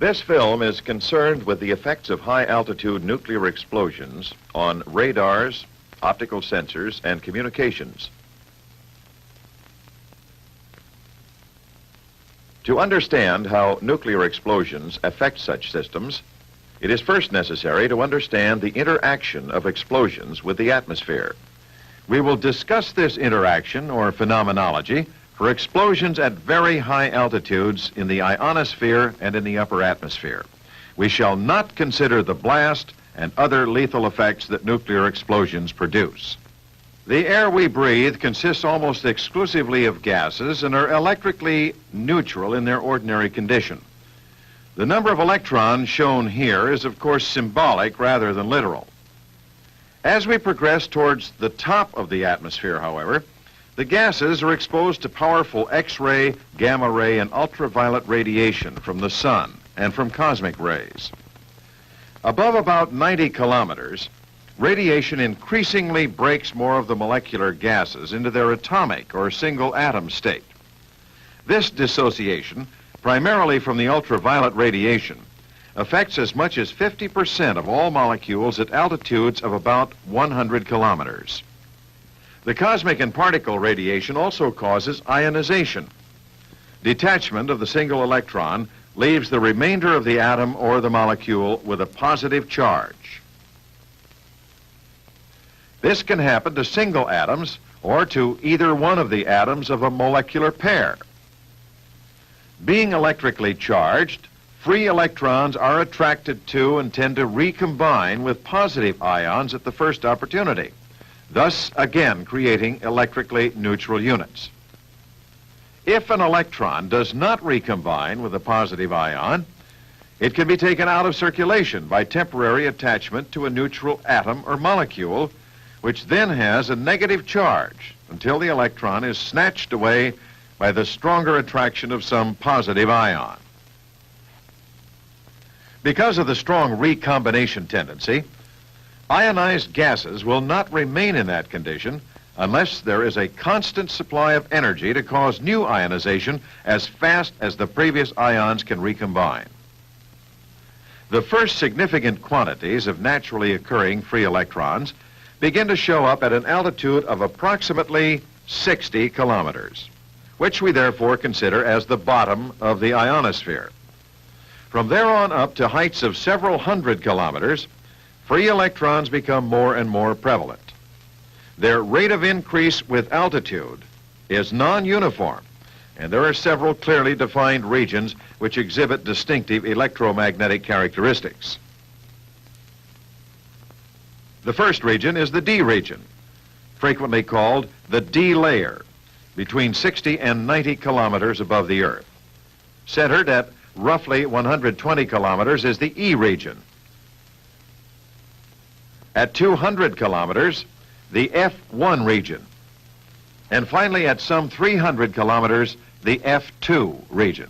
This film is concerned with the effects of high-altitude nuclear explosions on radars, optical sensors, and communications. To understand how nuclear explosions affect such systems, it is first necessary to understand the interaction of explosions with the atmosphere. We will discuss this interaction or phenomenology for explosions at very high altitudes in the ionosphere and in the upper atmosphere. We shall not consider the blast and other lethal effects that nuclear explosions produce. The air we breathe consists almost exclusively of gases and are electrically neutral in their ordinary condition. The number of electrons shown here is, of course, symbolic rather than literal. As we progress towards the top of the atmosphere, however, the gases are exposed to powerful X-ray, gamma ray, and ultraviolet radiation from the sun and from cosmic rays. Above about 90 kilometers, radiation increasingly breaks more of the molecular gases into their atomic or single atom state. This dissociation, primarily from the ultraviolet radiation, affects as much as 50% of all molecules at altitudes of about 100 kilometers. The cosmic and particle radiation also causes ionization. Detachment of the single electron leaves the remainder of the atom or the molecule with a positive charge. This can happen to single atoms or to either one of the atoms of a molecular pair. Being electrically charged, free electrons are attracted to and tend to recombine with positive ions at the first opportunity, thus again creating electrically neutral units. If an electron does not recombine with a positive ion, it can be taken out of circulation by temporary attachment to a neutral atom or molecule, which then has a negative charge until the electron is snatched away by the stronger attraction of some positive ion. Because of the strong recombination tendency, ionized gases will not remain in that condition unless there is a constant supply of energy to cause new ionization as fast as the previous ions can recombine. The first significant quantities of naturally occurring free electrons begin to show up at an altitude of approximately 60 kilometers, which we therefore consider as the bottom of the ionosphere. From there on up to heights of several hundred kilometers, free electrons become more and more prevalent. Their rate of increase with altitude is non-uniform, and there are several clearly defined regions which exhibit distinctive electromagnetic characteristics. The first region is the D region, frequently called the D layer, between 60 and 90 kilometers above the Earth. Centered at roughly 120 kilometers is the E region. At 200 kilometers, the F1 region. And finally, at some 300 kilometers, the F2 region.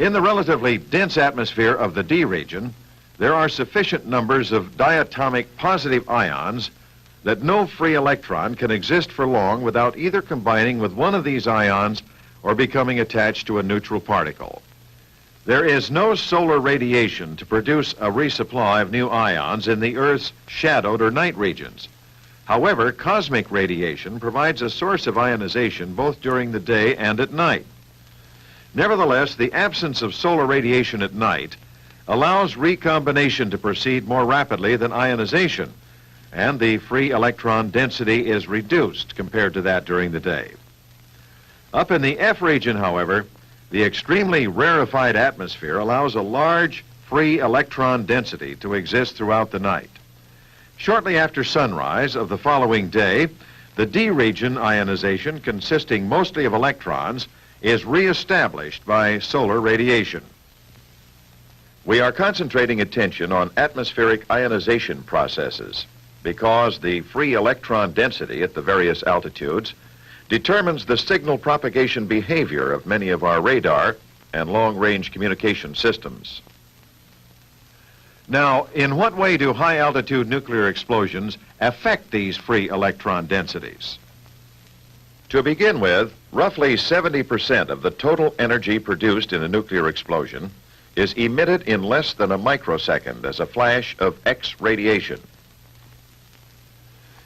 In the relatively dense atmosphere of the D region, there are sufficient numbers of diatomic positive ions that no free electron can exist for long without either combining with one of these ions or becoming attached to a neutral particle. There is no solar radiation to produce a resupply of new ions in the Earth's shadowed or night regions. However, cosmic radiation provides a source of ionization both during the day and at night. Nevertheless, the absence of solar radiation at night allows recombination to proceed more rapidly than ionization, and the free electron density is reduced compared to that during the day. Up in the F region, however, the extremely rarefied atmosphere allows a large free electron density to exist throughout the night. Shortly after sunrise of the following day, the D region ionization, consisting mostly of electrons, is reestablished by solar radiation. We are concentrating attention on atmospheric ionization processes because the free electron density at the various altitudes determines the signal propagation behavior of many of our radar and long-range communication systems. Now, in what way do high-altitude nuclear explosions affect these free electron densities? To begin with, roughly 70% of the total energy produced in a nuclear explosion is emitted in less than a microsecond as a flash of X radiation.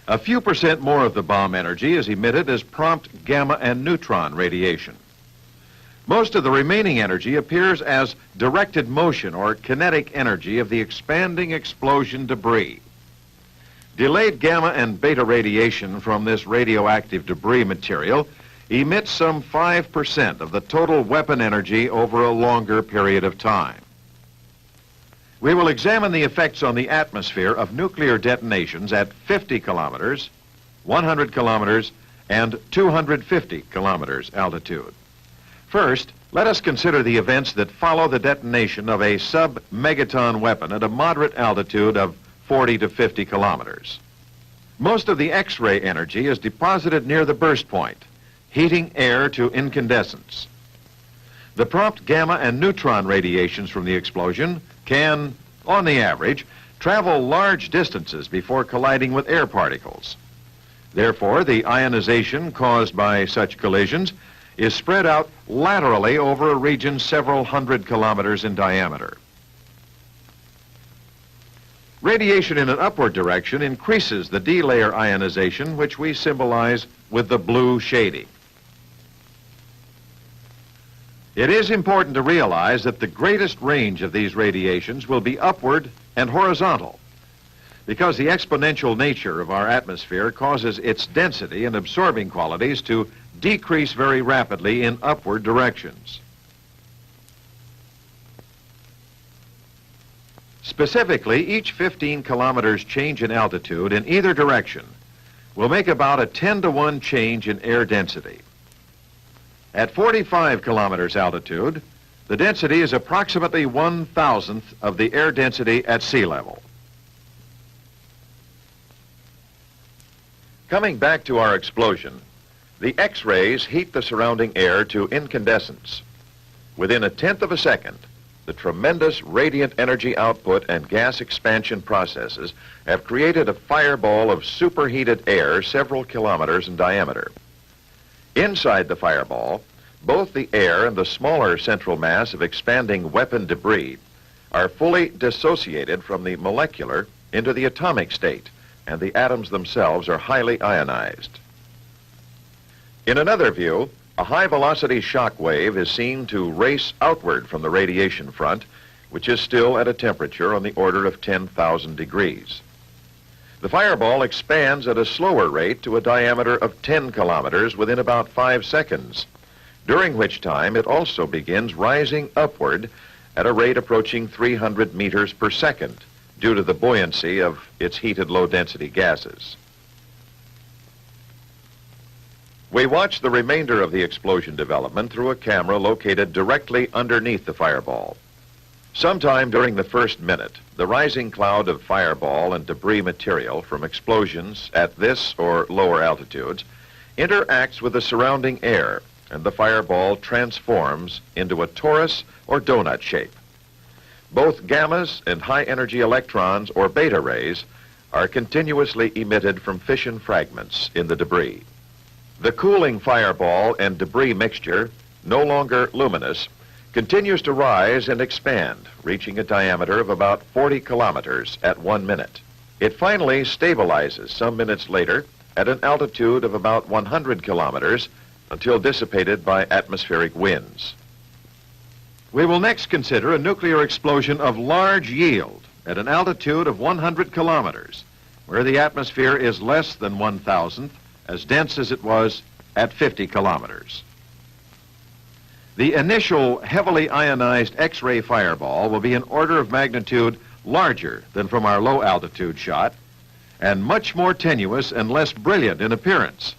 A few percent more of the bomb energy is emitted as prompt gamma and neutron radiation. Most of the remaining energy appears as directed motion or kinetic energy of the expanding explosion debris. Delayed gamma and beta radiation from this radioactive debris material emits some 5% of the total weapon energy over a longer period of time. We will examine the effects on the atmosphere of nuclear detonations at 50 kilometers, 100 kilometers, and 250 kilometers altitude. First, let us consider the events that follow the detonation of a sub-megaton weapon at a moderate altitude of 40 to 50 kilometers. Most of the X-ray energy is deposited near the burst point, heating air to incandescence. The prompt gamma and neutron radiations from the explosion can, on the average, travel large distances before colliding with air particles. Therefore, the ionization caused by such collisions is spread out laterally over a region several hundred kilometers in diameter. Radiation in an upward direction increases the D-layer ionization, which we symbolize with the blue shading. It is important to realize that the greatest range of these radiations will be upward and horizontal, because the exponential nature of our atmosphere causes its density and absorbing qualities to decrease very rapidly in upward directions. Specifically, each 15 kilometers change in altitude in either direction will make about a 10-to-1 change in air density. At 45 kilometers altitude, the density is approximately 1,000th of the air density at sea level. Coming back to our explosion, the X-rays heat the surrounding air to incandescence. Within a tenth of a second, the tremendous radiant energy output and gas expansion processes have created a fireball of superheated air several kilometers in diameter. Inside the fireball, both the air and the smaller central mass of expanding weapon debris are fully dissociated from the molecular into the atomic state, and the atoms themselves are highly ionized. In another view, a high-velocity shock wave is seen to race outward from the radiation front, which is still at a temperature on the order of 10,000 degrees. The fireball expands at a slower rate to a diameter of 10 kilometers within about 5 seconds, during which time it also begins rising upward at a rate approaching 300 meters per second due to the buoyancy of its heated low-density gases. We watch the remainder of the explosion development through a camera located directly underneath the fireball. Sometime during the first minute, the rising cloud of fireball and debris material from explosions at this or lower altitudes interacts with the surrounding air, and the fireball transforms into a torus or donut shape. Both gammas and high-energy electrons or beta rays are continuously emitted from fission fragments in the debris. The cooling fireball and debris mixture, no longer luminous, continues to rise and expand, reaching a diameter of about 40 kilometers at 1 minute. It finally stabilizes some minutes later at an altitude of about 100 kilometers until dissipated by atmospheric winds. We will next consider a nuclear explosion of large yield at an altitude of 100 kilometers, where the atmosphere is less than 1,000th, as dense as it was at 50 kilometers. The initial heavily ionized X-ray fireball will be an order of magnitude larger than from our low-altitude shot, and much more tenuous and less brilliant in appearance,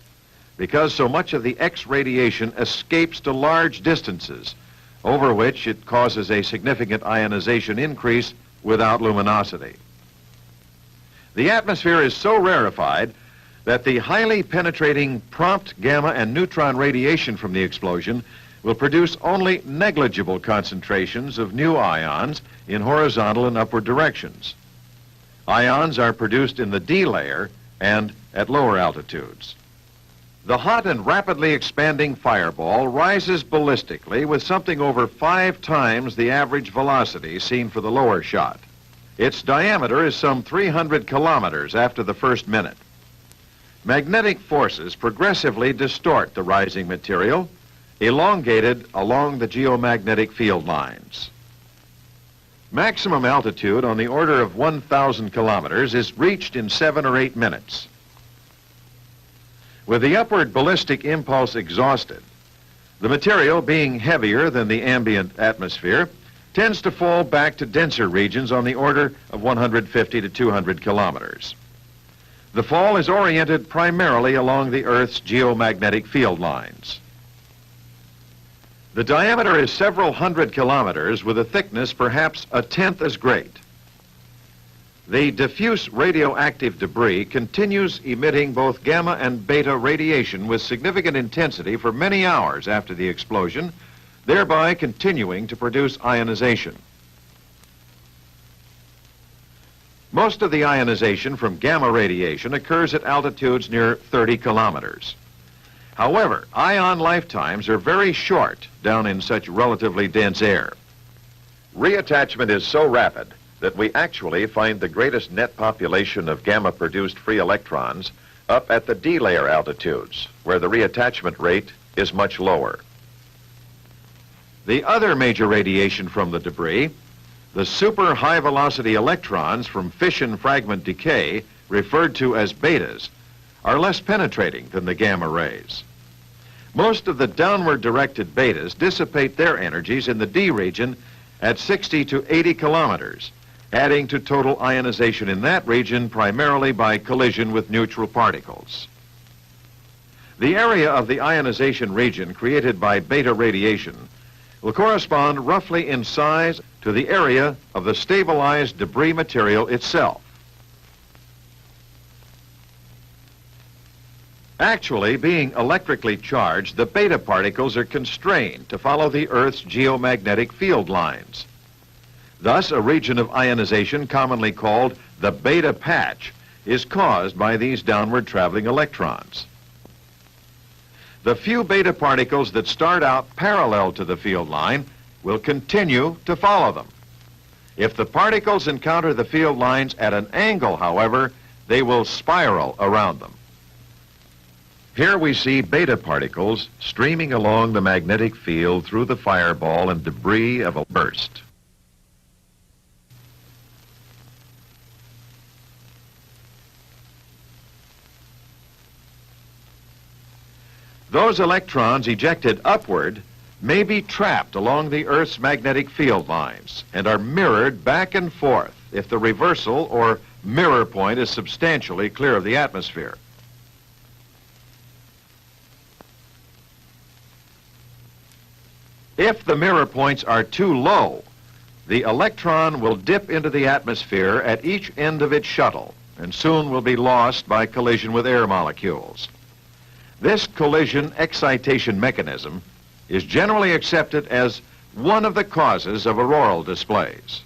because so much of the X radiation escapes to large distances, over which it causes a significant ionization increase without luminosity. The atmosphere is so rarefied that the highly penetrating prompt gamma and neutron radiation from the explosion will produce only negligible concentrations of new ions in horizontal and upward directions. Ions are produced in the D layer and at lower altitudes. The hot and rapidly expanding fireball rises ballistically with something over 5 times the average velocity seen for the lower shot. Its diameter is some 300 kilometers after the first minute. Magnetic forces progressively distort the rising material, elongated along the geomagnetic field lines. Maximum altitude on the order of 1,000 kilometers is reached in 7 or 8 minutes. With the upward ballistic impulse exhausted, the material, being heavier than the ambient atmosphere, tends to fall back to denser regions on the order of 150 to 200 kilometers. The fall is oriented primarily along the Earth's geomagnetic field lines. The diameter is several hundred kilometers with a thickness perhaps a tenth as great. The diffuse radioactive debris continues emitting both gamma and beta radiation with significant intensity for many hours after the explosion, thereby continuing to produce ionization. Most of the ionization from gamma radiation occurs at altitudes near 30 kilometers. However, ion lifetimes are very short down in such relatively dense air. Reattachment is so rapid that we actually find the greatest net population of gamma-produced free electrons up at the D-layer altitudes, where the reattachment rate is much lower. The other major radiation from the debris, the super high-velocity electrons from fission fragment decay, referred to as betas, are less penetrating than the gamma rays. Most of the downward-directed betas dissipate their energies in the D region at 60 to 80 kilometers, adding to total ionization in that region primarily by collision with neutral particles. The area of the ionization region created by beta radiation will correspond roughly in size to the area of the stabilized debris material itself. Actually, being electrically charged, the beta particles are constrained to follow the Earth's geomagnetic field lines. Thus, a region of ionization commonly called the beta patch is caused by these downward traveling electrons. The few beta particles that start out parallel to the field line will continue to follow them. If the particles encounter the field lines at an angle, however, they will spiral around them. Here we see beta particles streaming along the magnetic field through the fireball and debris of a burst. Those electrons ejected upward may be trapped along the Earth's magnetic field lines and are mirrored back and forth if the reversal or mirror point is substantially clear of the atmosphere. If the mirror points are too low, the electron will dip into the atmosphere at each end of its shuttle and soon will be lost by collision with air molecules. This collision excitation mechanism is generally accepted as one of the causes of auroral displays.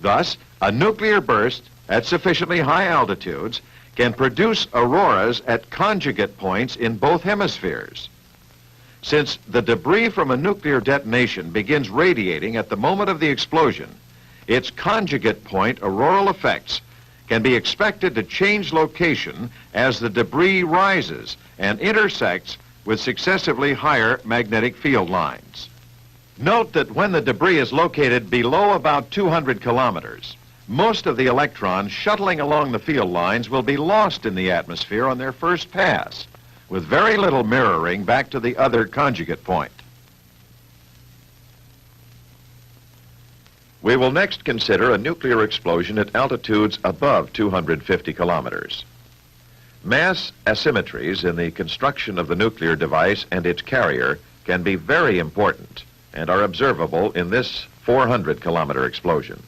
Thus, a nuclear burst at sufficiently high altitudes can produce auroras at conjugate points in both hemispheres. Since the debris from a nuclear detonation begins radiating at the moment of the explosion, its conjugate point auroral effects can be expected to change location as the debris rises and intersects with successively higher magnetic field lines. Note that when the debris is located below about 200 kilometers, most of the electrons shuttling along the field lines will be lost in the atmosphere on their first pass, with very little mirroring back to the other conjugate point. We will next consider a nuclear explosion at altitudes above 250 kilometers. Mass asymmetries in the construction of the nuclear device and its carrier can be very important and are observable in this 400-kilometer explosion.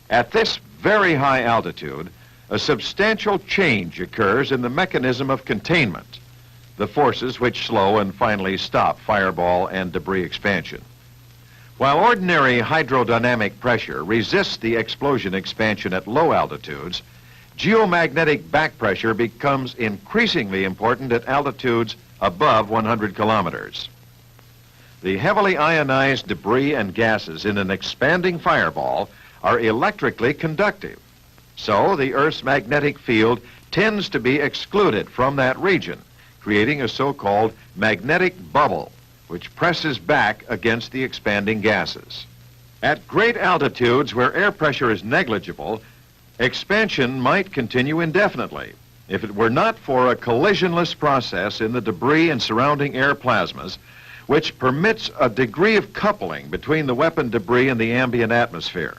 At this very high altitude, a substantial change occurs in the mechanism of containment, the forces which slow and finally stop fireball and debris expansion. While ordinary hydrodynamic pressure resists the explosion expansion at low altitudes, geomagnetic back pressure becomes increasingly important at altitudes above 100 kilometers. The heavily ionized debris and gases in an expanding fireball are electrically conductive, so the Earth's magnetic field tends to be excluded from that region, creating a so-called magnetic bubble, which presses back against the expanding gases. At great altitudes where air pressure is negligible, expansion might continue indefinitely if it were not for a collisionless process in the debris and surrounding air plasmas, which permits a degree of coupling between the weapon debris and the ambient atmosphere.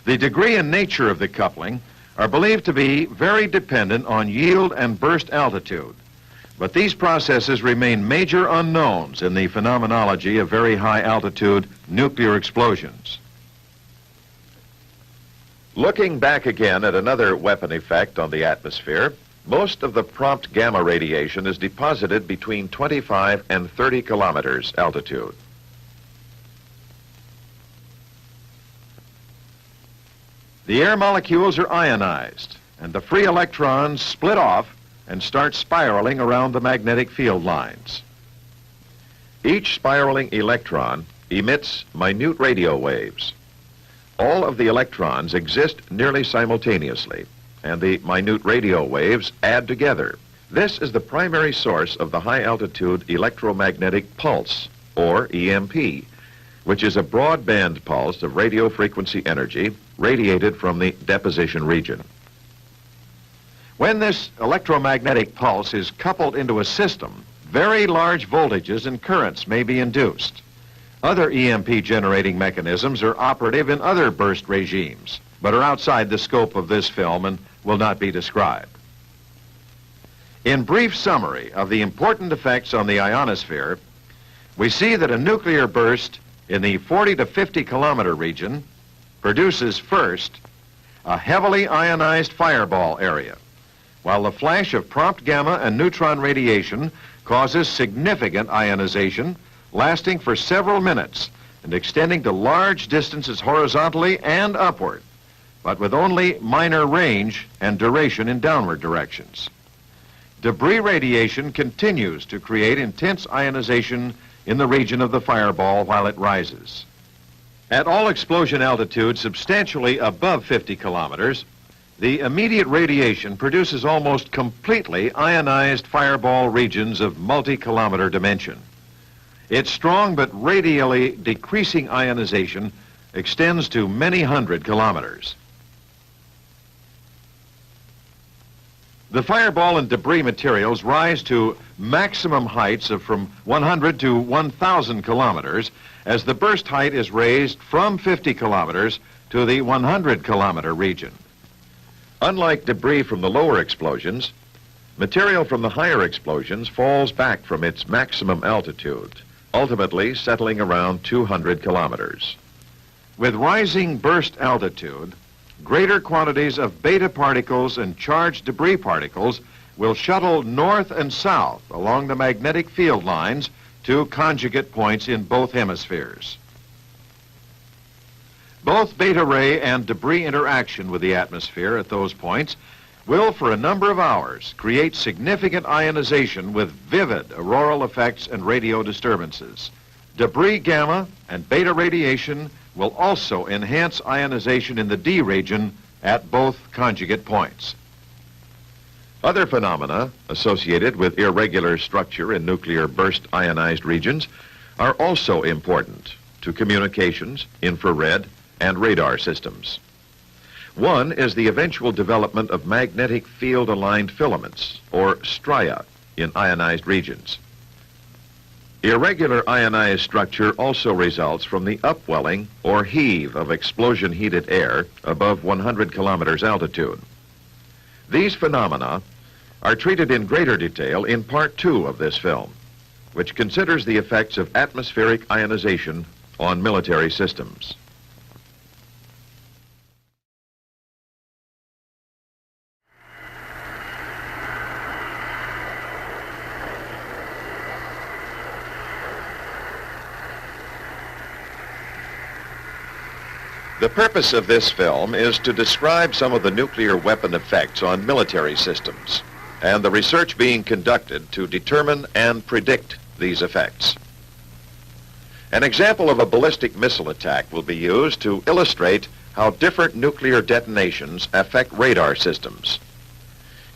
The degree and nature of the coupling are believed to be very dependent on yield and burst altitude, but these processes remain major unknowns in the phenomenology of very high altitude nuclear explosions. Looking back again at another weapon effect on the atmosphere, most of the prompt gamma radiation is deposited between 25 and 30 kilometers altitude. The air molecules are ionized, and the free electrons split off and start spiraling around the magnetic field lines. Each spiraling electron emits minute radio waves. All of the electrons exist nearly simultaneously, and the minute radio waves add together. This is the primary source of the high-altitude electromagnetic pulse, or EMP, which is a broadband pulse of radio frequency energy radiated from the deposition region. When this electromagnetic pulse is coupled into a system, very large voltages and currents may be induced. Other EMP generating mechanisms are operative in other burst regimes, but are outside the scope of this film and will not be described. In brief summary of the important effects on the ionosphere, we see that a nuclear burst in the 40 to 50 kilometer region produces first a heavily ionized fireball area, while the flash of prompt gamma and neutron radiation causes significant ionization lasting for several minutes and extending to large distances horizontally and upward, but with only minor range and duration in downward directions. Debris radiation continues to create intense ionization in the region of the fireball while it rises. At all explosion altitudes substantially above 50 kilometers, the immediate radiation produces almost completely ionized fireball regions of multi-kilometer dimension. Its strong but radially decreasing ionization extends to many hundred kilometers. The fireball and debris materials rise to maximum heights of from 100 to 1,000 kilometers as the burst height is raised from 50 kilometers to the 100-kilometer region. Unlike debris from the lower explosions, material from the higher explosions falls back from its maximum altitude, ultimately settling around 200 kilometers. With rising burst altitude, greater quantities of beta particles and charged debris particles will shuttle north and south along the magnetic field lines to conjugate points in both hemispheres. Both beta ray and debris interaction with the atmosphere at those points will, for a number of hours, create significant ionization with vivid auroral effects and radio disturbances. Debris gamma and beta radiation will also enhance ionization in the D region at both conjugate points. Other phenomena associated with irregular structure in nuclear burst ionized regions are also important to communications, infrared, and radar systems. One is the eventual development of magnetic field-aligned filaments, or stria, in ionized regions. Irregular ionized structure also results from the upwelling or heave of explosion-heated air above 100 kilometers altitude. These phenomena are treated in greater detail in Part 2 of this film, which considers the effects of atmospheric ionization on military systems. The purpose of this film is to describe some of the nuclear weapon effects on military systems and the research being conducted to determine and predict these effects. An example of a ballistic missile attack will be used to illustrate how different nuclear detonations affect radar systems.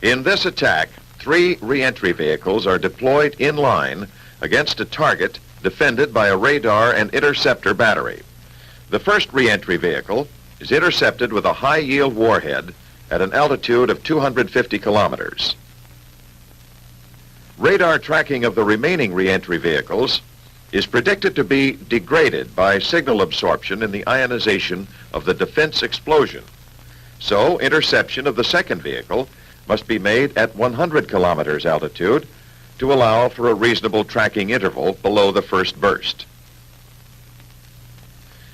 In this attack, 3 re-entry vehicles are deployed in line against a target defended by a radar and interceptor battery. The first re-entry vehicle is intercepted with a high-yield warhead at an altitude of 250 kilometers. Radar tracking of the remaining re-entry vehicles is predicted to be degraded by signal absorption in the ionization of the defense explosion. So, interception of the second vehicle must be made at 100 kilometers altitude to allow for a reasonable tracking interval below the first burst.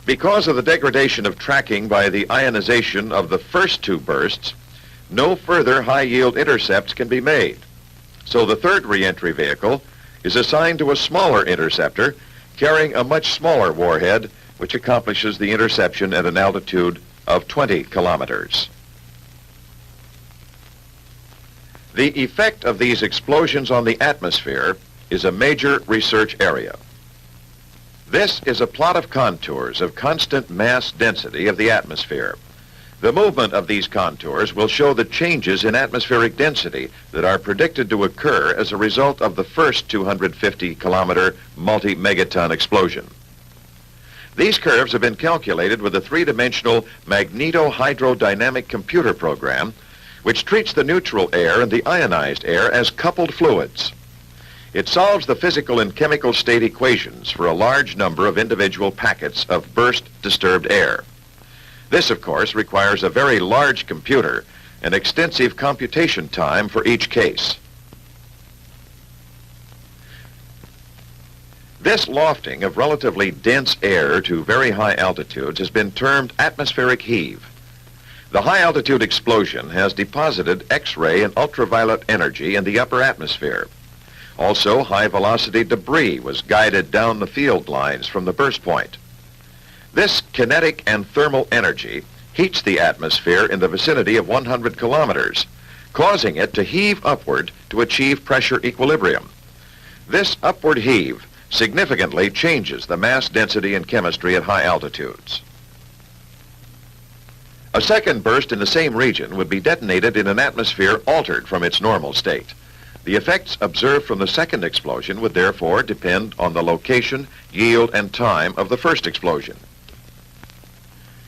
Because of the degradation of tracking by the ionization of the first 2 bursts, no further high-yield intercepts can be made. So the third re-entry vehicle is assigned to a smaller interceptor carrying a much smaller warhead, which accomplishes the interception at an altitude of 20 kilometers. The effect of these explosions on the atmosphere is a major research area. This is a plot of contours of constant mass density of the atmosphere. The movement of these contours will show the changes in atmospheric density that are predicted to occur as a result of the first 250-kilometer multi-megaton explosion. These curves have been calculated with a 3-dimensional magneto-hydrodynamic computer program which treats the neutral air and the ionized air as coupled fluids. It solves the physical and chemical state equations for a large number of individual packets of burst-disturbed air. This, of course, requires a very large computer and extensive computation time for each case. This lofting of relatively dense air to very high altitudes has been termed atmospheric heave. The high-altitude explosion has deposited X-ray and ultraviolet energy in the upper atmosphere. Also, high-velocity debris was guided down the field lines from the burst point. This kinetic and thermal energy heats the atmosphere in the vicinity of 100 kilometers, causing it to heave upward to achieve pressure equilibrium. This upward heave significantly changes the mass density and chemistry at high altitudes. A second burst in the same region would be detonated in an atmosphere altered from its normal state. The effects observed from the second explosion would therefore depend on the location, yield, and time of the first explosion.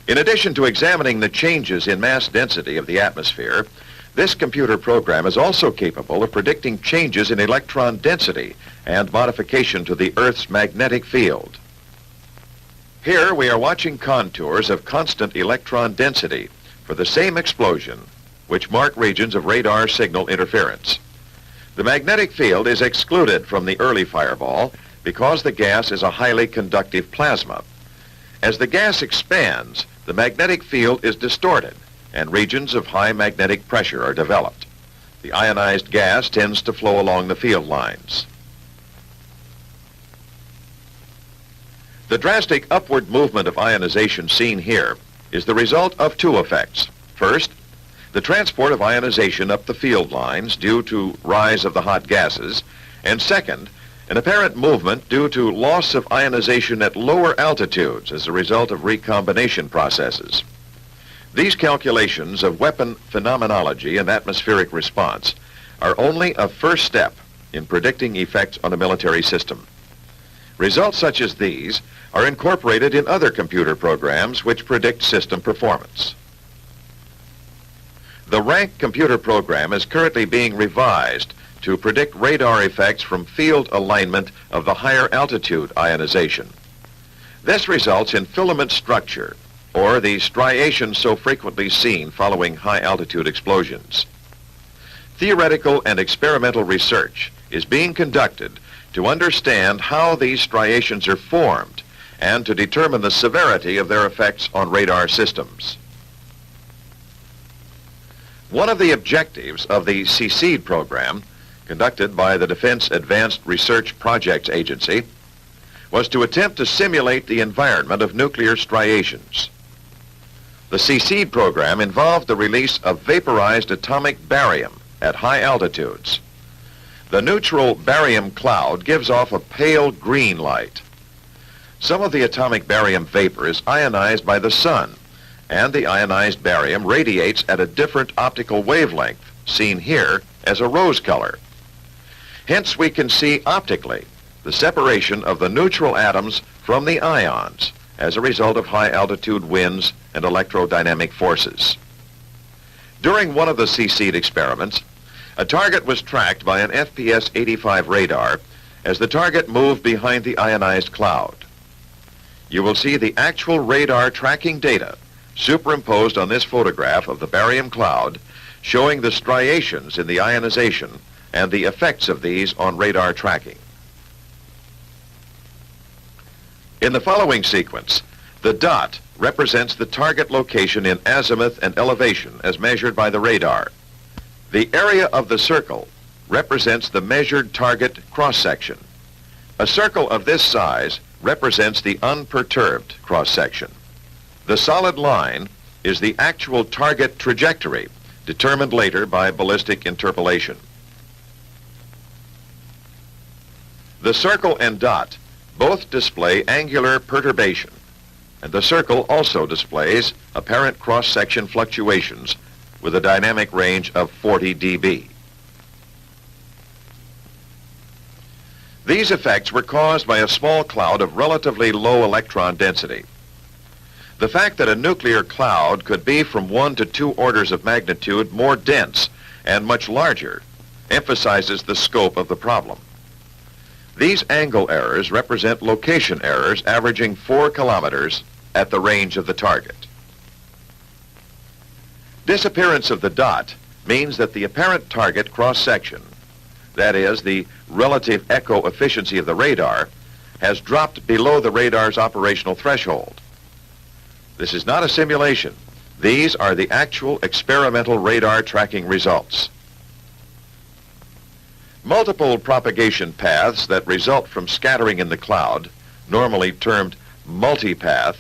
In addition to examining the changes in mass density of the atmosphere, this computer program is also capable of predicting changes in electron density and modification to the Earth's magnetic field. Here we are watching contours of constant electron density for the same explosion, which mark regions of radar signal interference. The magnetic field is excluded from the early fireball because the gas is a highly conductive plasma. As the gas expands, the magnetic field is distorted and regions of high magnetic pressure are developed. The ionized gas tends to flow along the field lines. The drastic upward movement of ionization seen here is the result of 2 effects. First, the transport of ionization up the field lines due to rise of the hot gases, and second, an apparent movement due to loss of ionization at lower altitudes as a result of recombination processes. These calculations of weapon phenomenology and atmospheric response are only a first step in predicting effects on a military system. Results such as these are incorporated in other computer programs which predict system performance. The RANK computer program is currently being revised to predict radar effects from field alignment of the higher altitude ionization. This results in filament structure, or the striations so frequently seen following high altitude explosions. Theoretical and experimental research is being conducted to understand how these striations are formed and to determine the severity of their effects on radar systems. One of the objectives of the CSEED program, conducted by the Defense Advanced Research Projects Agency, was to attempt to simulate the environment of nuclear striations. The CSEED program involved the release of vaporized atomic barium at high altitudes. The neutral barium cloud gives off a pale green light. Some of the atomic barium vapor is ionized by the sun, and the ionized barium radiates at a different optical wavelength, seen here as a rose color. Hence, we can see optically the separation of the neutral atoms from the ions as a result of high-altitude winds and electrodynamic forces. During one of the CSEED experiments, a target was tracked by an FPS 85 radar as the target moved behind the ionized cloud. You will see the actual radar tracking data superimposed on this photograph of the barium cloud, showing the striations in the ionization and the effects of these on radar tracking. In the following sequence, the dot represents the target location in azimuth and elevation as measured by the radar. The area of the circle represents the measured target cross-section. A circle of this size represents the unperturbed cross-section. The solid line is the actual target trajectory, determined later by ballistic interpolation. The circle and dot both display angular perturbation, and the circle also displays apparent cross-section fluctuations with a dynamic range of 40 dB. These effects were caused by a small cloud of relatively low electron density. The fact that a nuclear cloud could be from 1 to 2 orders of magnitude more dense and much larger emphasizes the scope of the problem. These angle errors represent location errors averaging 4 kilometers at the range of the target. Disappearance of the dot means that the apparent target cross-section, that is, the relative echo efficiency of the radar, has dropped below the radar's operational threshold. This is not a simulation. These are the actual experimental radar tracking results. Multiple propagation paths that result from scattering in the cloud, normally termed multipath,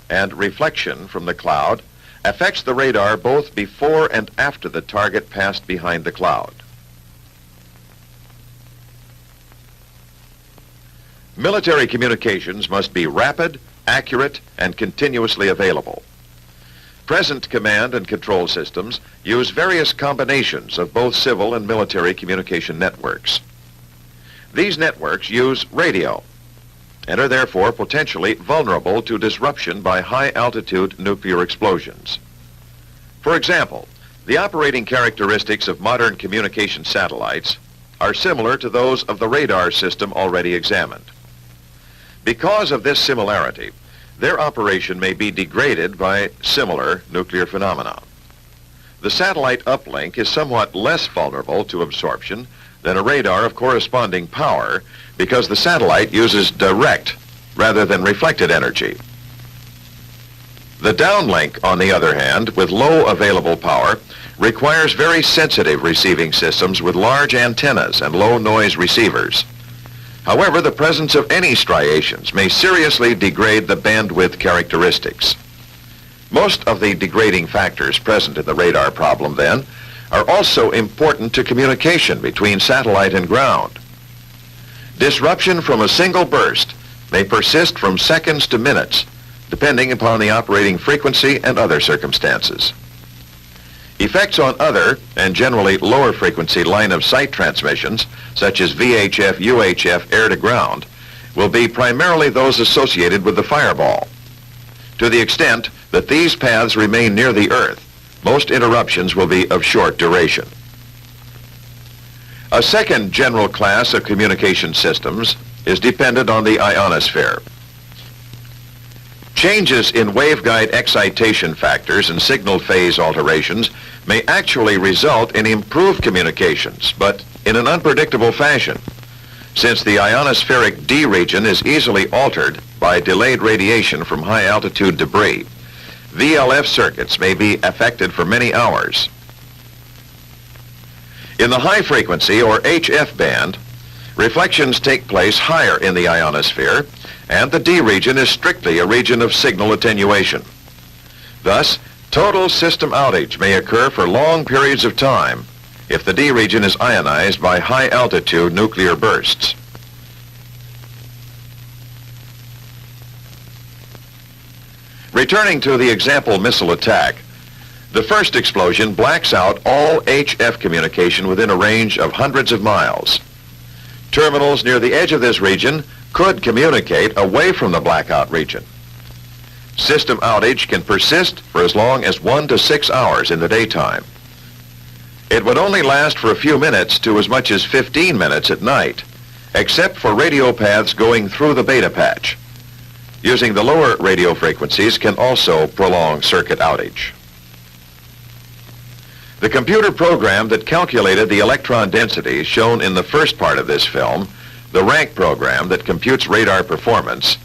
and reflection from the cloud, affects the radar both before and after the target passed behind the cloud. Military communications must be rapid, accurate, and continuously available. Present command and control systems use various combinations of both civil and military communication networks. These networks use radio and are therefore potentially vulnerable to disruption by high-altitude nuclear explosions. For example, the operating characteristics of modern communication satellites are similar to those of the radar system already examined. Because of this similarity, their operation may be degraded by similar nuclear phenomena. The satellite uplink is somewhat less vulnerable to absorption than a radar of corresponding power because the satellite uses direct rather than reflected energy. The downlink, on the other hand, with low available power, requires very sensitive receiving systems with large antennas and low noise receivers. However, the presence of any striations may seriously degrade the bandwidth characteristics. Most of the degrading factors present in the radar problem, then, are also important to communication between satellite and ground. Disruption from a single burst may persist from seconds to minutes, depending upon the operating frequency and other circumstances. Effects on other, and generally lower frequency line-of-sight transmissions, such as VHF, UHF, air-to-ground, will be primarily those associated with the fireball. To the extent that these paths remain near the Earth, most interruptions will be of short duration. A second general class of communication systems is dependent on the ionosphere. Changes in waveguide excitation factors and signal phase alterations may actually result in improved communications, but in an unpredictable fashion. Since the ionospheric D region is easily altered by delayed radiation from high-altitude debris, VLF circuits may be affected for many hours. In the high frequency, or HF band, reflections take place higher in the ionosphere, and the D region is strictly a region of signal attenuation. Thus, total system outage may occur for long periods of time if the D region is ionized by high-altitude nuclear bursts. Returning to the example missile attack, the first explosion blacks out all HF communication within a range of hundreds of miles. Terminals near the edge of this region could communicate away from the blackout region. System outage can persist for as long as 1 to 6 hours in the daytime. It would only last for a few minutes to as much as 15 minutes at night, except for radio paths going through the beta patch. Using the lower radio frequencies can also prolong circuit outage. The computer program that calculated the electron density shown in the first part of this film, the rank program that computes radar performance,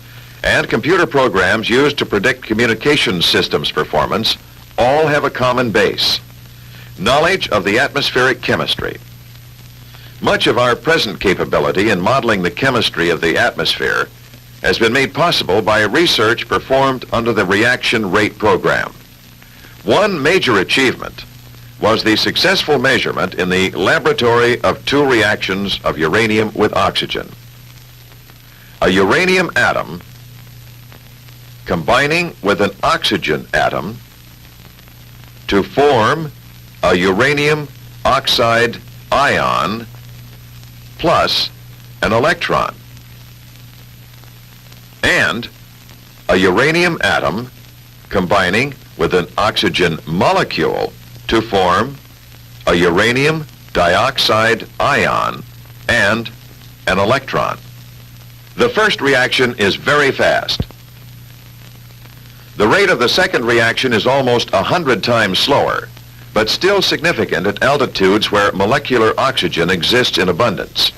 and computer programs used to predict communications systems performance all have a common base: knowledge of the atmospheric chemistry. Much of our present capability in modeling the chemistry of the atmosphere has been made possible by research performed under the reaction rate program. One major achievement was the successful measurement in the laboratory of two reactions of uranium with oxygen. A uranium atom combining with an oxygen atom to form a uranium oxide ion plus an electron, and a uranium atom combining with an oxygen molecule to form a uranium dioxide ion and an electron. The first reaction is very fast. The rate of the second reaction is almost 100 times slower, but still significant at altitudes where molecular oxygen exists in abundance.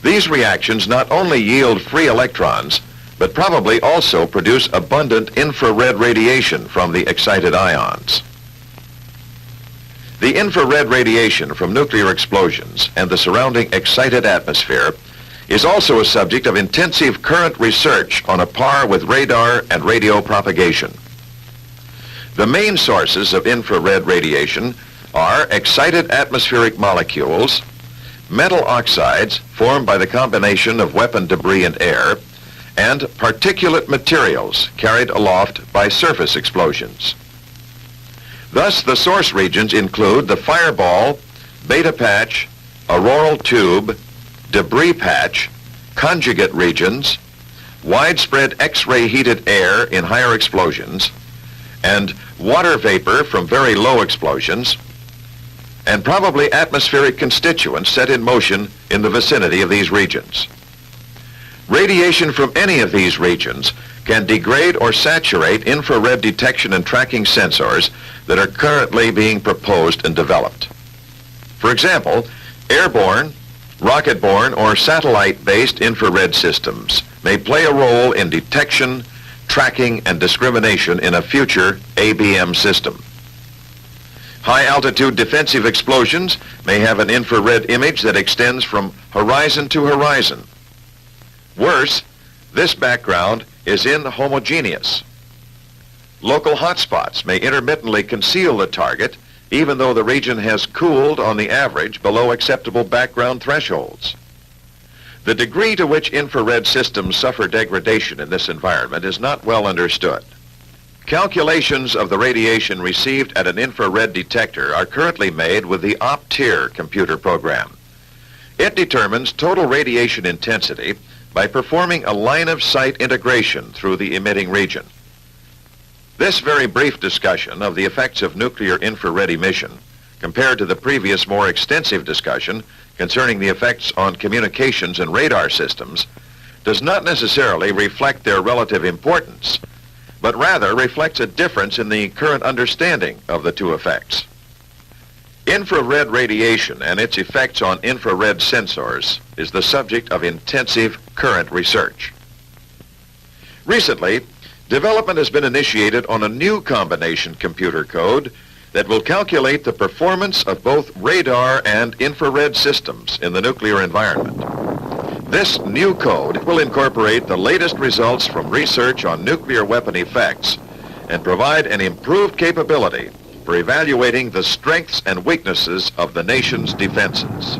These reactions not only yield free electrons, but probably also produce abundant infrared radiation from the excited ions. The infrared radiation from nuclear explosions and the surrounding excited atmosphere is also a subject of intensive current research on a par with radar and radio propagation. The main sources of infrared radiation are excited atmospheric molecules, metal oxides formed by the combination of weapon debris and air, and particulate materials carried aloft by surface explosions. Thus, the source regions include the fireball, beta patch, auroral tube, debris patch, conjugate regions, widespread X-ray heated air in higher explosions, and water vapor from very low explosions, and probably atmospheric constituents set in motion in the vicinity of these regions. Radiation from any of these regions can degrade or saturate infrared detection and tracking sensors that are currently being proposed and developed. For example, airborne, rocket-borne, or satellite-based infrared systems may play a role in detection, tracking, and discrimination in a future ABM system. High-altitude defensive explosions may have an infrared image that extends from horizon to horizon. Worse, this background is inhomogeneous. Local hotspots may intermittently conceal the target even though the region has cooled on the average below acceptable background thresholds. The degree to which infrared systems suffer degradation in this environment is not well understood. Calculations of the radiation received at an infrared detector are currently made with the OptiCal computer program. It determines total radiation intensity by performing a line-of-sight integration through the emitting region. This very brief discussion of the effects of nuclear infrared emission, compared to the previous more extensive discussion concerning the effects on communications and radar systems, does not necessarily reflect their relative importance, but rather reflects a difference in the current understanding of the two effects. Infrared radiation and its effects on infrared sensors is the subject of intensive current research. Recently, development has been initiated on a new combination computer code that will calculate the performance of both radar and infrared systems in the nuclear environment. This new code will incorporate the latest results from research on nuclear weapon effects and provide an improved capability for evaluating the strengths and weaknesses of the nation's defenses.